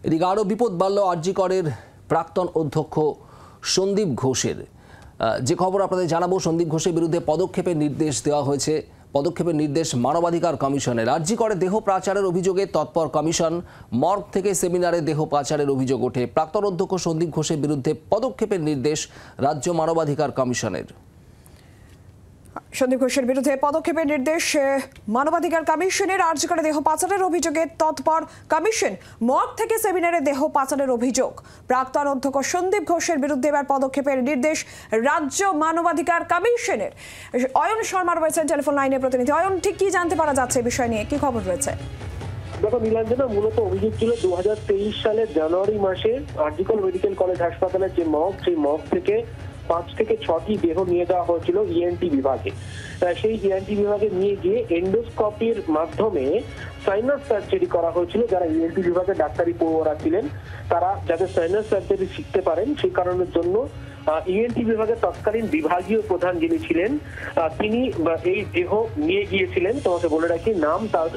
এদিকে আরও বিপদ বাড়ল আরজি করের প্রাক্তন অধ্যক্ষ সন্দীপ ঘোষের। যে খবর আপনাদের জানাবো, সন্দীপ ঘোষের বিরুদ্ধে পদক্ষেপের নির্দেশ দেওয়া হয়েছে। পদক্ষেপের নির্দেশ মানবাধিকার কমিশনের। আরজি করে দেহ পাচারের অভিযোগে তৎপর কমিশন। মর্গ থেকে সেমিনারে দেহ পাচারের অভিযোগ ওঠে। প্রাক্তন অধ্যক্ষ সন্দীপ ঘোষের বিরুদ্ধে পদক্ষেপের নির্দেশ রাজ্য মানবাধিকার কমিশনের। সন্দীপ ঘোষের বিরুদ্ধে পদক্ষেপের নির্দেশ মানবাধিকার কমিশনের। আরজি করে দেহ পাচারের অভিযোগে তৎপর কমিশন। মর্গ থেকে সেমিনারে দেহ পাচারের অভিযোগ। প্রাক্তন অধ্যক্ষ সন্দীপ ঘোষের বিরুদ্ধে এবার পদক্ষেপের নির্দেশ রাজ্য মানবাধিকার কমিশনের। অয়ন শর্মা রয়েছেন টেলিফোন লাইনে। প্রতিনিধি অয়ন, ঠিক কি জানতে পারা যাচ্ছে এই বিষয় নিয়ে, কি খবর রয়েছে? দেখো নীলাঞ্জনা, মূলত অভিযোগ ছিল 2023 সালের জানুয়ারি মাসে আরজি কর মেডিকেল কলেজ হাসপাতালের যে মর্গ, সেই মর্গ থেকে 5 থেকে 6টি দেহ নিয়ে যাওয়া হয়েছিল ইএনটি বিভাগে। সেই ইএনটি বিভাগে নিয়ে গিয়ে এন্ডোস্কোপির মাধ্যমে সাইনাস সার্জারি করা হয়েছিল। যারা ইএনটি বিভাগে ডাক্তারি পড়ুয়ারা ছিলেন, তারা যাতে সাইনাস সার্জারি শিখতে পারেন, সেই কারণের জন্য ইএনটি বিভাগের তৎকালীন বিভাগীয় প্রধান যিনি ছিলেন, তিনি এই দেহ নিয়ে গিয়েছিলেন। তোমাকে বলে রাখি, নাম তার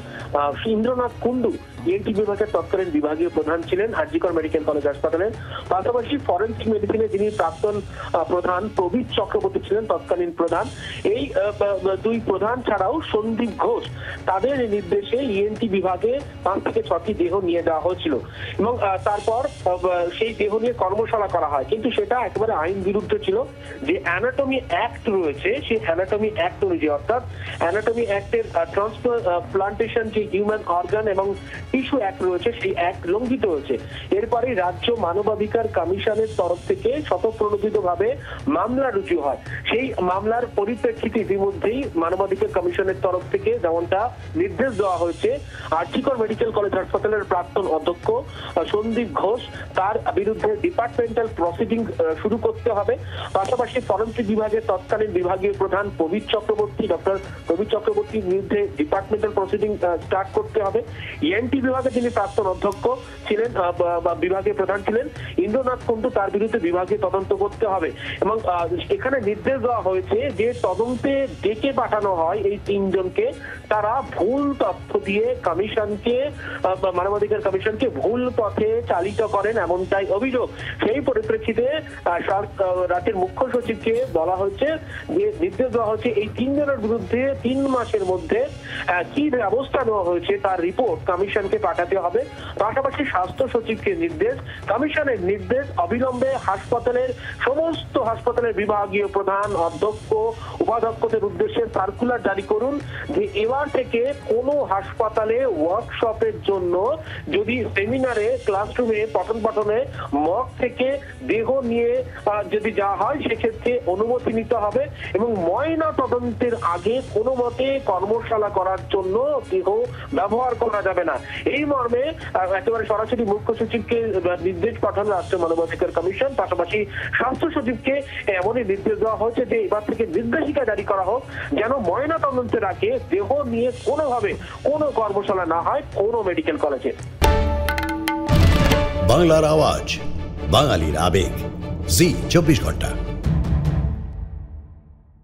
ইন্দ্রনাথ কুন্ডু। ইএনটি বিভাগের তৎকালীন বিভাগীয় প্রধান ছিলেন আরজি কর মেডিকেল কলেজ হাসপাতালের। পাশাপাশি ফরেনসিক মেডিসিনে যিনি প্রাক্তন প্রধান প্রবীর চক্রবর্তী ছিলেন তৎকালীন প্রধান। এই দুই প্রধান ছাড়াও সন্দীপ ঘোষ, তাদের নির্দেশে ইএনটি বিভাগে 5 থেকে 6টি দেহ নিয়ে যাওয়া হয়েছিল এবং তারপর সেই দেহ নিয়ে কর্মশালা করা হয়। কিন্তু সেটা একেবারে আইন বিরুদ্ধে ছিল। যে অ্যানাটমি অ্যাক্ট রয়েছে, সেই অ্যানাটমি অ্যাক্ট অনুযায়ী, অর্থাৎ অ্যানাটমি অ্যাক্টের ট্রান্সপ্লান্টেশন যে হিউম্যান অর্গান এবং টিস্যু অ্যাক্ট রয়েছে, সেই অ্যাক্ট লঙ্ঘিত হয়েছে। এরপরে রাজ্য মানবাধিকার কমিশনের তরফ থেকে স্বতঃপ্রণোদিতভাবে মামলা রুজু হয়। সেই মামলার পরিপ্রেক্ষিতে ইতিমধ্যেই মানবাধিকার কমিশনের তরফ থেকে যেমনটা নির্দেশ দেওয়া হয়েছে, আরজি কর মেডিকেল কলেজ হাসপাতালের প্রাক্তন অধ্যক্ষ সন্দীপ ঘোষ, তার বিরুদ্ধে ডিপার্টমেন্টাল প্রসিডিং শুরু করতে হবে। পাশাপাশি ফরেনসিক বিভাগের তৎকালীন বিভাগীয় প্রধান প্রবীর চক্রবর্তী, ডক্টর প্রবীর চক্রবর্তীর বিরুদ্ধে ডিপার্টমেন্টাল প্রসিডিং স্টার্ট করতে হবে। ইএনটি বিভাগে যিনি প্রাক্তন অধ্যক্ষ ছিলেন বা বিভাগীয় প্রধান ছিলেন ইন্দ্রনাথ কুন্ডু, তার বিরুদ্ধে বিভাগীয় তদন্ত করতে হবে। এবং এখানে নির্দেশ দেওয়া হয়েছে যে তদন্তে ডেকে পাঠানো হয় এই 3 জনকে। তারা ভুল তথ্য দিয়ে কমিশনকে, মানবাধিকার কমিশনকে ভুল পথে চালিত করেন, এমনটাই অভিযোগ। সেই পরিপ্রেক্ষিতে রাজ্যের মুখ্য সচিবকে বলা হচ্ছে, যে নির্দেশ দেওয়া হচ্ছে এই 3 জনের বিরুদ্ধে 3 মাসের মধ্যে কি ব্যবস্থা নেওয়া হয়েছে তার রিপোর্ট কমিশনকে পাঠাতে হবে। পাশাপাশি স্বাস্থ্য সচিবকে নির্দেশ, কমিশনের নির্দেশ, অবিলম্বে সমস্ত হাসপাতালের বিভাগীয় প্রধান, অধ্যক্ষ, উপাধ্যক্ষদের উদ্দেশ্যে সার্কুলার জারি করুন যে এবার থেকে কোনো হাসপাতালে ওয়ার্কশপের জন্য যদি সেমিনারে, ক্লাসরুমে, পঠন পাঠনে মর্গ থেকে দেহ নিয়ে যদি যাওয়া হয়, সেক্ষেত্রে অনুমতি নিতে হবে এবং ময়না তদন্তের আগে কোনো মতে কর্মশালা করার জন্য দেহ ব্যবহার করা যাবে না। এই মর্মে একেবারে সরাসরি মুখ্য সচিবকে নির্দেশ পাঠানো রাষ্ট্র মানবাধিকার কমিশন। পাশাপাশি স্বাস্থ্য সচিবকে এমনই নির্দেশ দেওয়া হয়েছে যে এবার থেকে নির্দেশিকা জারি করা হোক, যেন ময়না তদন্তের আগে দেহ নিয়ে কোনোভাবে কোনো কর্মশালা না হয় কোনো মেডিকেল কলেজে। বাংলার আওয়াজ, বাঙালির আবেগ, জি 24 ঘন্টা।